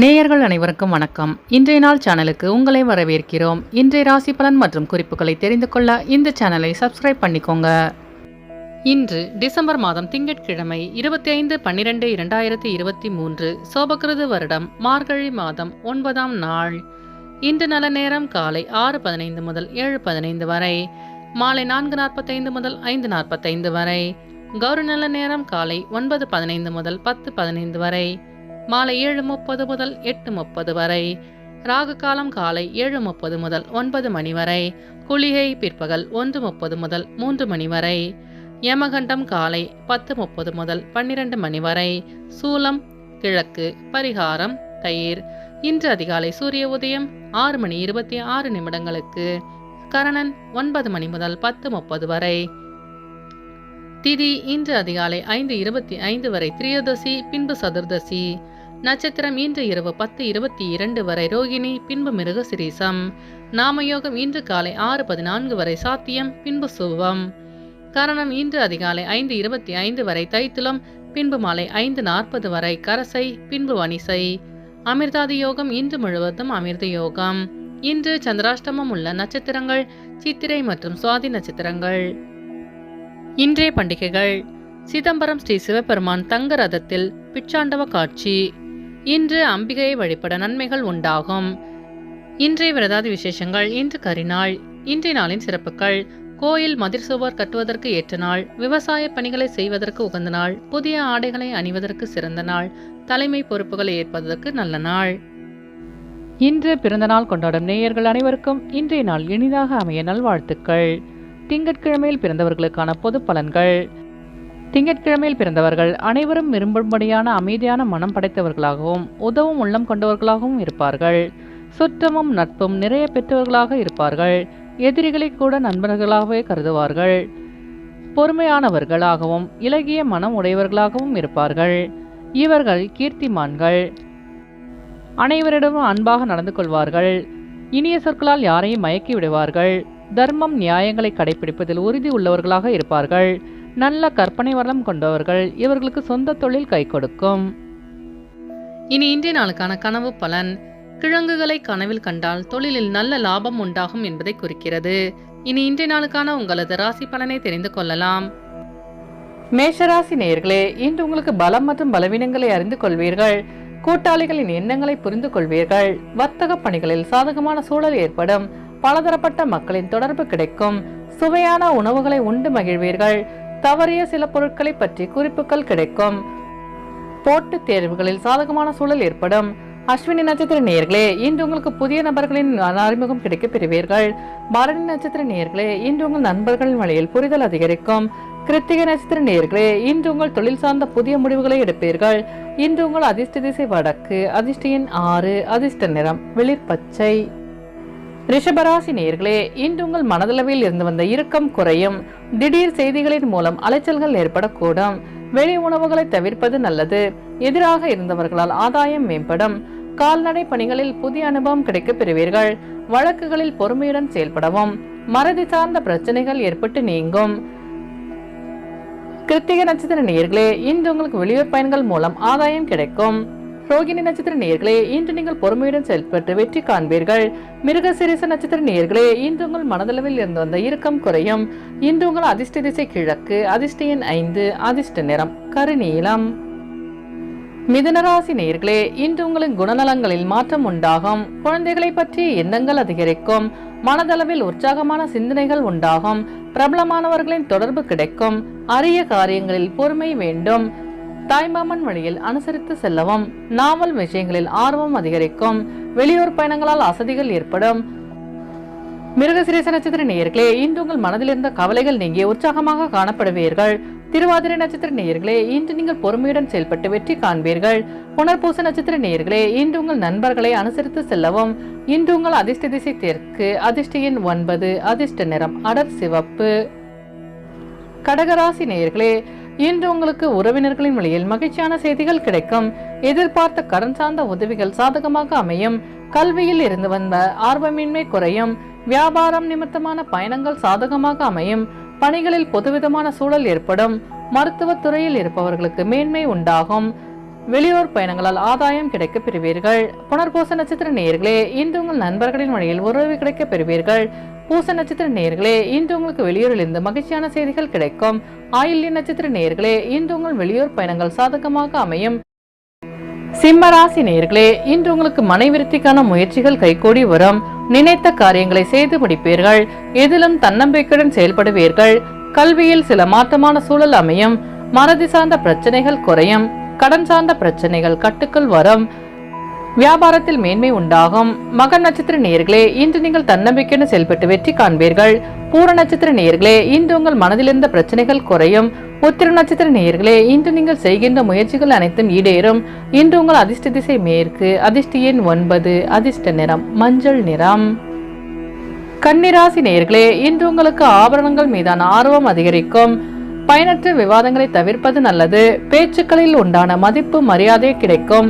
நேயர்கள் அனைவருக்கும் வணக்கம். இன்றைய நாள் சேனலுக்கு உங்களை வரவேற்கிறோம். இன்றைய ராசி பலன் மற்றும் குறிப்புகளை தெரிந்து கொள்ள இந்த சேனலை சப்ஸ்கிரைப் பண்ணிக்கோங்க. இன்று டிசம்பர் மாதம் திங்கட்கிழமை 25/12/2023 சோபகிருது வருடம் மார்கழி மாதம் 9ஆம் நாள். இன்று நல்ல நேரம் காலை 6:15 முதல் 7:15 வரை, மாலை 4:45 முதல் 5:45 வரை. கௌரி நல்ல நேரம் காலை 9:15 முதல் 10:15 வரை, மாலை 7:30 முதல் 8:30 வரை. ராகு காலம் காலை 7:30 முதல் 9 மணி வரை. குளிகை பிற்பகல் 1:30 முதல் 3 மணி வரை. யமகண்டம் காலை 10:30 முதல் 12 மணி வரை. சூலம் கிழக்கு. பரிகாரம் தயிர். இன்று அதிகாலை சூரிய உதயம் 6:26 கரணன் 9 மணி முதல் 10:30 வரை. திதி இன்று அதிகாலை 5:25 வரை திரியோதசி, பின்பு சதுர்தசி. நட்சத்திரம் இன்று இரவு 10:22 வரை ரோகிணி, பின்பு மிருகசிரீசம். நாமயோகம் இன்று காலை 6:14 வரை சாத்தியம், பின்பு சுபம். கரணம் இன்று அதிகாலை 5:25 வரை தைத்துளம், பின்பு மாலை 5:40 வரை கரசை, பின்பு வனிசை. அமிர்தாதி யோகம் இன்று முழுவதும் அமிர்த யோகம். இன்று சந்திராஷ்டமம் உள்ள நட்சத்திரங்கள் சித்திரை மற்றும் சுவாதி நட்சத்திரங்கள். இன்றைய பண்டிகைகள்: சிதம்பரம் ஸ்ரீ சிவபெருமான் தங்க ரதத்தில் பிச்சாண்டவ காட்சி. இன்று அம்பிகையை வழிபட நன்மைகள் உண்டாகும். இன்றைய விரதாதி விசேஷங்கள்: இன்று கரிநாள். இன்றைய நாளின் சிறப்புகள்: கோயில் மதிர் சுவர் கட்டுவதற்கு ஏற்ற நாள், விவசாய பணிகளை செய்வதற்கு உகந்த நாள், புதிய ஆடைகளை அணிவதற்கு சிறந்த நாள், தலைமை பொறுப்புகளை ஏற்பதற்கு நல்ல நாள். இன்று பிறந்த நாள் கொண்டாடும் நேயர்கள் அனைவருக்கும் இன்றைய நாள் இனிதாக அமைய நல்வாழ்த்துக்கள். திங்கட்கிழமையில் பிறந்தவர்களுக்கான பொது பலன்கள். திங்கட்கிழமையில் பிறந்தவர்கள் அனைவரும் விரும்பும்படியான அமைதியான மனம் படைத்தவர்களாகவும் உதவும் உள்ளம் கொண்டவர்களாகவும் இருப்பார்கள். சுற்றமும் நட்பும் நிறைய பெற்றவர்களாக இருப்பார்கள். எதிரிகளை கூட நண்பர்களாகவே கருதுவார்கள். பொறுமையானவர்களாகவும் இலகிய மனம் உடையவர்களாகவும் இருப்பார்கள். இவர்கள் கீர்த்திமான்கள். அனைவரிடமும் அன்பாக நடந்து கொள்வார்கள். இனிய சொற்களால் யாரையும் மயக்கி விடுவார்கள். தர்மம் நியாயங்களை கடைபிடிப்பதில் உறுதி உள்ளவர்களாக இருப்பார்கள். நல்ல கற்பனை வளம் கொண்டவர்கள். இவர்களுக்கு சொந்த தொழில் கை கொடுக்கும். இனி இன்றைய நாளுக்கான கனவு பலன். கிழங்குகளை கனவில் கண்டால் தொழிலில் நல்ல லாபம் உண்டாகும் என்பதை குறிக்கிறது. இனி இன்றைய நாளுக்கான உங்களது ராசி பலனை தெரிந்து கொள்ளலாம். மேஷராசி நேயர்களே, இன்று உங்களுக்கு பலம் மற்றும் பலவீனங்களை அறிந்து கொள்வீர்கள். கூட்டாளிகளின் எண்ணங்களை புரிந்து கொள்வீர்கள். வர்த்தக பணிகளில் சாதகமான சூழல் ஏற்படும். பலதரப்பட்ட மக்களின் தொடர்பு கிடைக்கும். சுவையான உணவுகளை உண்டு மகிழ்வீர்கள். தவறிய சில பொருட்களை பற்றி குறிப்புகள் கிடைக்கும். போட்டித் தேர்வுகளில் சாதகமான சூழல் ஏற்படும். அஸ்வினி நட்சத்திர நேயர்களே, இன்று உங்களுக்கு புதிய நபர்களின் அறிமுகம் கிடைக்க பெறுவீர்கள். பரணி நட்சத்திர நேயர்களே, இன்று உங்கள் நண்பர்களின் வழியில் புரிதல் அதிகரிக்கும். கிருத்திகை நட்சத்திர நேயர்களே, இன்று உங்கள் தொழில் சார்ந்த புதிய முடிவுகளை எடுப்பீர்கள். இன்று உங்கள் அதிர்ஷ்ட திசை வடக்கு. அதிர்ஷ்ட எண் 6. அதிர்ஷ்ட நிறம் வெளிர் பச்சை. ரிஷபராசி நேயர்களே, இன்று உங்கள் மனதளவில் இருந்து வந்த இறுக்கம் குறையும். திடீர் செய்திகளின் மூலம் அலைச்சல்கள் ஏற்படக்கூடும். வெளி உணவுகளை தவிர்ப்பது நல்லது. எதிராக இருந்தவர்களால் ஆதாயம் மேம்படும். கால்நடை பணிகளில் புதிய அனுபவம் கிடைக்க பெறுவீர்கள். வழக்குகளில் பொறுமையுடன் செயல்படவும். மறதி சார்ந்த பிரச்சனைகள் ஏற்பட்டு நீங்கும். கிருத்திகை நட்சத்திர நேயர்களே, இன்று உங்களுக்கு வெளியூர் பயன்கள் மூலம் ஆதாயம் கிடைக்கும். ரோகிணி நட்சத்திர நேயர்களே, இன்று நீங்கள் பொறுமையுடன் செயல்பட்டு வெற்றி காண்பீர்கள். மிருகசிரீச நட்சத்திர நேயர்களே, இன்று உங்கள் மனதளவில் இருந்து வந்த இறுக்கம் குறையும். இன்று உங்கள் அதிர்ஷ்ட திசை கிழக்கு. அதிர்ஷ்ட எண் 5. அதிர்ஷ்ட நிறம் கருநீலம். மிதுனராசி நேயர்களே, இன்று உங்களின் குணநலங்களில் மாற்றம் உண்டாகும். குழந்தைகளை பற்றிய எண்ணங்கள் அதிகரிக்கும். மனதளவில் உற்சாகமான சிந்தனைகள் உண்டாகும். பிரபலமானவர்களின் தொடர்பு கிடைக்கும். அரிய காரியங்களில் பொறுமை வேண்டும். தாய்மாமன் வழியில் அனுசரித்து செல்லவும். நாவல் விஷயங்களில் ஆர்வம் அதிகரிக்கும். வெளியூர் பயணங்களால் அசதிகள் ஏற்படும். மிருகசிரீச நட்சத்திர நேயர்களே, இன்று உங்கள் மனதில் இருந்த கவலைகள் நீங்கி உற்சாகமாக காணப்படுவீர்கள். திருவாதிரை நட்சத்திர நேயர்களே, இன்று நீங்கள் பொறுமையுடன் செயல்பட்டு வெற்றி காண்பீர்கள். புனர்பூச நட்சத்திர நேயர்களே, இன்று உங்கள் நண்பர்களை அனுசரித்து செல்லவும். இன்று உங்கள் அதிர்ஷ்ட திசை தெற்கு. அதிர்ஷ்ட எண் 9. அதிர்ஷ்ட நிறம் அடர் சிவப்பு. கடகராசி நேயர்களே, இன்று உங்களுக்கு உறவினர்களின் வழியில் மகிழ்ச்சியான செய்திகள் கிடைக்கும். எதிர்பார்த்த கடன் சார்ந்த உதவிகள் சாதகமாக அமையும். கல்வியில் இருந்து வந்த ஆர்வமின்மை குறையும். வியாபாரம் நிமித்தமான பயணங்கள் சாதகமாக அமையும். பணிகளில் பொதுவிதமான சூழல் ஏற்படும். மருத்துவ துறையில் இருப்பவர்களுக்கு மேன்மை உண்டாகும். வெளியூர் பயணங்களால் ஆதாயம் கிடைக்க பெறுவீர்கள். புனர்பூச நட்சத்திர நேயர்களே, இன்று உங்கள் நண்பர்களின் வழியில் உறவு கிடைக்க பெறுவீர்கள். பூச நட்சத்திர நேயர்களே, இன்று உங்களுக்கு வெளியூரிலிருந்து மகிழ்ச்சியான செய்திகள் கிடைக்கும். ஆயில்ய நட்சத்திர நேயர்களே, இன்று உங்கள் வெளியூர் பயணங்கள் சாதகமாக அமையும். சிம்மராசி நேயர்களே, இன்று உங்களுக்கு மனை விருத்திக்கான முயற்சிகள் கைகூடி வரும். நினைத்த காரியங்களை செய்து முடிப்பீர்கள். எதிலும் தன்னம்பிக்கையுடன் செயல்படுவீர்கள். கல்வியில் சில மாற்றமான சூழல் அமையும். மறதி சார்ந்த பிரச்சனைகள் குறையும். கடன் சார்ந்த பிரச்சனைகள் கட்டுக்குள் வரும். வியாபாரத்தில் மேன்மை உண்டாகும். மக நட்சத்திர நேயர்களே, இன்று நீங்கள் தன்னம்பிக்கையுடன் செயல்பட்டு வெற்றி காண்பீர்கள். பூர நட்சத்திர நேயர்களே, இன்று உங்கள் மனதிலிருந்த பிரச்சனைகள் குறையும். உத்திர நட்சத்திர நேயர்களே, இன்று நீங்கள் செய்கின்ற முயற்சிகள் அனைத்தும் ஈடேறும். இன்று உங்கள் அதிர்ஷ்ட திசை மேற்கு. அதிர்ஷ்ட எண் 9. அதிர்ஷ்ட நிறம் மஞ்சள் நிறம். கன்னிராசி நேயர்களே, இன்று உங்களுக்கு ஆபரணங்கள் மீதான ஆர்வம் அதிகரிக்கும். பயனற்ற விவாதங்களை தவிர்ப்பது நல்லது. பேச்சுக்களில் உண்டான மதிப்பு மரியாதை கிடைக்கும்.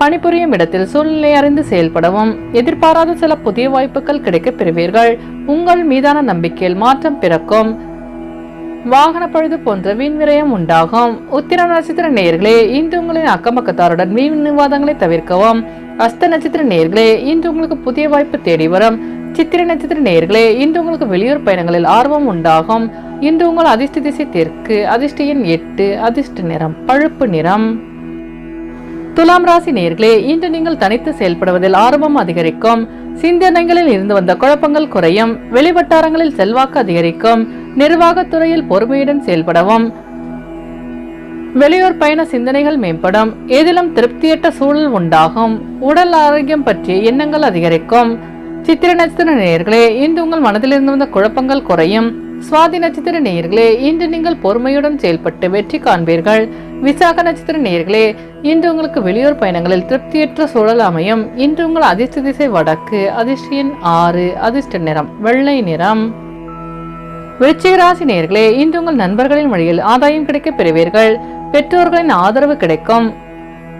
பணிபுரியும் இடத்தில் சூழ்நிலை அறிந்து செயல்படவும். எதிர்பாராத சில புதிய வாய்ப்புகள் கிடைக்க பெறுவீர்கள். உங்கள் மீதான நம்பிக்கையில் மாற்றம் பிறக்கும். வாகன பழுது போன்ற வீண் விரயம் உண்டாகும். உத்திர நட்சத்திர நேயர்களே, இன்று உங்களின் அக்கம்பக்கத்தாருடன் வீண் விவாதங்களை தவிர்க்கவும். அஸ்த நட்சத்திர நேயர்களே, இன்று உங்களுக்கு புதிய வாய்ப்பு தேடி வரும். சித்திரை நட்சத்திர நேயர்களே, இன்று உங்களுக்கு வெளியூர் பயணங்களில் ஆர்வம் உண்டாகும். இன்று உங்கள் அதிர்ஷ்ட திசை தெற்கு. அதிர்ஷ்ட எண் 8. அதிர்ஷ்ட நிறம் பழுப்பு நிறம். துலாம் ராசி நேயர்களே, இன்று நீங்கள் தனித்து செயல்படுவதில் ஆர்வம் அதிகரிக்கும். சிந்தனைகளில் இருந்து வந்த குழப்பங்கள் குறையும். வெளிவட்டாரங்களில் செல்வாக்கு அதிகரிக்கும். நிர்வாகத்துறையில் பொறுமையுடன் செயல்படவும். வெளியூர் பயண சிந்தனைகள் மேம்படும். எதிலும் திருப்தியற்ற சூழல் உண்டாகும். உடல் ஆரோக்கியம் பற்றிய எண்ணங்கள் அதிகரிக்கும். சித்திர நட்சத்திர நேயர்களே, இன்று உங்கள் மனதிலிருந்து வந்த குழப்பங்கள் குறையும். சுவாதி நட்சத்திர நேயர்களே, இன்று நீங்கள் பொறுமையுடன் செயல்பட்டு வெற்றி காண்பீர்கள். விசாக நட்சத்திர நேயர்களே, இன்று உங்களுக்கு வெளியூர் பயணங்களில் திருப்தியற்ற சூழல் அமையும். இன்று உங்கள் அதிர்ஷ்ட திசை வடக்கு. அதிர்ஷ்ட எண் 6. அதிர்ஷ்ட நிறம் வெள்ளை நிறம். விருச்சிக ராசி நேயர்களே, இன்று உங்கள் நண்பர்களின் வழியில் ஆதாயம் கிடைக்க பெறுவீர்கள். பெற்றோர்களின் ஆதரவு கிடைக்கும்.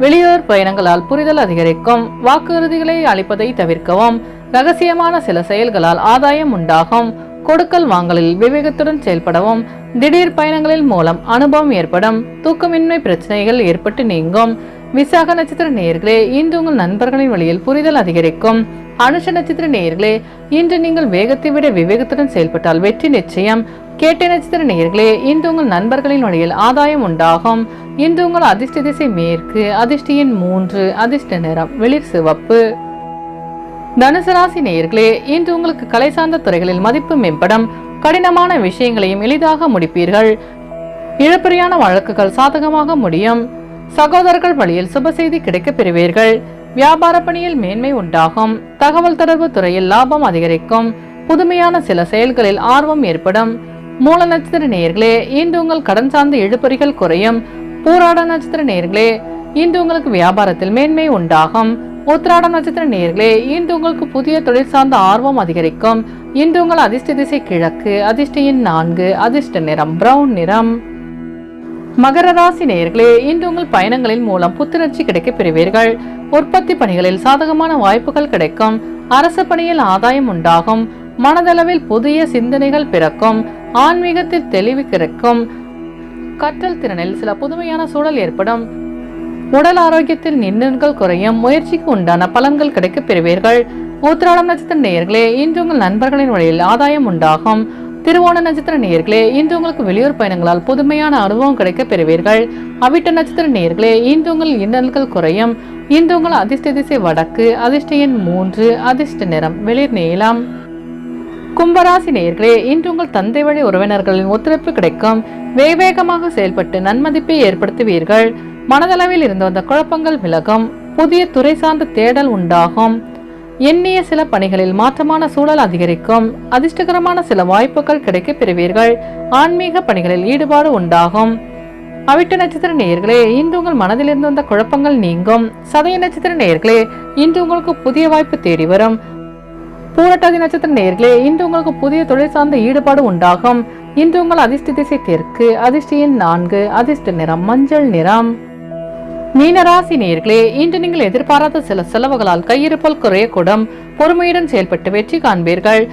வெளியூர் பயணங்களால் புரிதல் அதிகரிக்கும். வாக்குறுதிகளை அளிப்பதை தவிர்க்கவும். ரகசியமான சில செயல்களால் ஆதாயம் உண்டாகும். கொடுக்கல் வாங்கலில் விவேகத்துடன் செயல்படவும். திடீர் பயணங்களின் மூலம் அனுபவம் ஏற்படும். தூக்கமின்மை பிரச்சனைகள் ஏற்பட்டு நீங்கும். விசாக நட்சத்திர நேயர்களே, இன்று உங்கள் நண்பர்களின் வழியில் புரிதல் அதிகரிக்கும். அனுஷ நட்சத்திர நேயர்களே, இன்று நீங்கள் வேகத்தை விட விவேகத்துடன் செயல்பட்டால் வெற்றி நிச்சயம். கேட்டை நட்சத்திர நேயர்களே, இன்று உங்கள் நண்பர்களின் வழியில் ஆதாயம் உண்டாகும். இன்று உங்கள் அதிர்ஷ்ட திசை மேற்கு. அதிர்ஷ்ட எண் 3. அதிர்ஷ்ட நிறம் வெளிர் சிவப்பு. தனுசு ராசி நேயர்களே, இன்று உங்களுக்கு கலை சார்ந்த துறைகளில் மதிப்பு மேம்படும். கடினமான விஷயங்களையும் எளிதாக முடிப்பீர்கள். இழப்பிரியான வழக்குகள் சாதகமாக முடியும். சகோதரர்கள் வழியில் சுப செய்தி கிடைக்க பெறுவீர்கள். வியாபார பணியில் மேன்மை உண்டாகும். தகவல் தொடர்பு துறையில் லாபம் அதிகரிக்கும். புதுமையான சில செயல்களில் ஆர்வம் ஏற்படும். மூல நட்சத்திர நேயர்களே, இன்று உங்கள் கடன் சார்ந்த இழுபறிகள் குறையும். பூராட நட்சத்திர நேயர்களே, இன்று உங்களுக்கு வியாபாரத்தில் மேன்மை உண்டாகும். உத்திராடம் நட்சத்திர நேயர்களே, இன்று உங்களுக்கு புதிய தொழில் சார்ந்த ஆர்வம் அதிகரிக்கும். இன்று உங்கள் அதிர்ஷ்ட திசை கிழக்கு. அதிர்ஷ்ட எண் 4. அதிர்ஷ்ட நிறம் பிரவுன் நிறம். மகர ராசி நேயர்களே, இன்று உங்கள் பயணங்களின் மூலம் புத்துணர்ச்சி கிடைக்க பெறுவீர்கள். உற்பத்தி பணிகளில் சாதகமான வாய்ப்புகள் கிடைக்கும். அரசு பணியில் ஆதாயம் உண்டாகும். மனதளவில் புதிய சிந்தனைகள் பிறக்கும். ஆன்மீகத்தில் தெளிவு கிடைக்கும். கற்றல் திறனில் சில புதுமையான சூழல் ஏற்படும். உடல் ஆரோக்கியத்தில் இன்னல்கள் குறையும். முயற்சிக்கு உண்டான பலன்கள் கிடைக்க பெறுவீர்கள். உத்திராடம் நட்சத்திர நேயர்களே, இன்று உங்கள் நண்பர்களின் வழியில் ஆதாயம் உண்டாகும். திருவோண நட்சத்திர நேயர்களே, இன்று உங்களுக்கு வெளியூர் பயணங்களால் புதுமையான அனுபவம் கிடைக்க பெறுவீர்கள். அவிட்ட நட்சத்திர நேயர்களே, இன்று உங்கள் இன்னல்கள் குறையும். இன்று உங்கள் அதிர்ஷ்ட திசை வடக்கு. அதிர்ஷ்ட எண் 3. அதிர்ஷ்ட நிறம் வெளிர் நீலம். கும்பராசி நேயர்களே, இன்று உங்கள் தந்தை வழி உறவினர்களின் ஒத்துழைப்பு கிடைக்கும். வேகமாக செயல்பட்டு நன்மதிப்பை ஏற்படுத்துவீர்கள். மனதளவில் இருந்து வந்த குழப்பங்கள் விலகும். புதிய துறை சார்ந்த தேடல் உண்டாகும். எண்ணிய சில பணிகளில் மாற்றமான சூழல் அதிகரிக்கும். அதிர்ஷ்டகரமான சில வாய்ப்புகள் கிடைக்க பெறுவீர்கள். ஆன்மீக பணிகளில் ஈடுபாடு உண்டாகும். அவிட்ட நட்சத்திர நேயர்களே, இன்று உங்கள் மனதில் இருந்து வந்த குழப்பங்கள் நீங்கும். சதய நட்சத்திர நேயர்களே, இன்று உங்களுக்கு புதிய வாய்ப்பு தேடி வரும். பூரட்டாதி நட்சத்திர நேயர்களே, இன்று உங்களுக்கு புதிய தொழில் சார்ந்த ஈடுபாடு உண்டாகும். இன்று உங்கள் அதிர்ஷ்ட திசை தெற்கு. அதிர்ஷ்ட எண் 4. அதிர்ஷ்ட நிறம் மஞ்சள் நிறம். மீனராசி நேயர்களே, இன்று நீங்கள் எதிர்பாராத சில செலவுகளால் கையிருப்பல் குறையக்கூடும். பொறுமையுடன் செயல்பட்டு வெற்றி காண்பீர்கள்.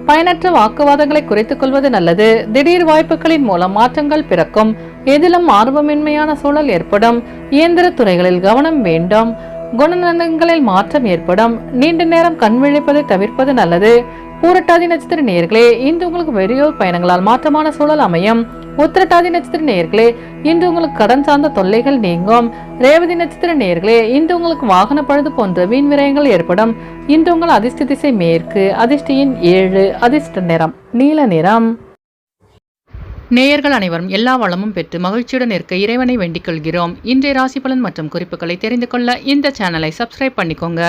பயனற்ற வாக்குவாதங்களை குறைத்துக் கொள்வது நல்லது. திடீர் வாய்ப்புகளின் மூலம் மாற்றங்கள் பிறக்கும். எதிலும் ஆர்வமின்மையான சூழல் ஏற்படும். இயந்திர துறைகளில் கவனம் வேண்டும். குணநலன்களில் மாற்றம் ஏற்படும். நீண்ட நேரம் கண் விழிப்பதை தவிர்ப்பது நல்லது. பூரட்டாதி நட்சத்திர நேயர்களே, இன்று உங்களுக்கு வெளியூர் பயணங்களால் மாற்றமான சூழல் அமையும். உத்திரட்டாதி நட்சத்திர நேயர்களே, இன்று உங்களுக்கு கடன் சார்ந்த தொல்லைகள் நீங்கும். ரேவதி நட்சத்திர நேயர்களே, இன்று உங்களுக்கு வாகன பழுது போன்ற வீண் விரயங்கள் ஏற்படும். இன்று உங்கள் அதிர்ஷ்ட திசை மேற்கு. அதிர்ஷ்ட எண் 7. அதிர்ஷ்ட நிறம் நீல நிறம். நேயர்கள் அனைவரும் எல்லா வளமும் பெற்று மகிழ்ச்சியுடன் இருக்க இறைவனை வேண்டிக் கொள்கிறோம். இன்றைய ராசி பலன் மற்றும் குறிப்புகளை தெரிந்து கொள்ள இந்த சேனலை சப்ஸ்கிரைப் பண்ணிக்கோங்க.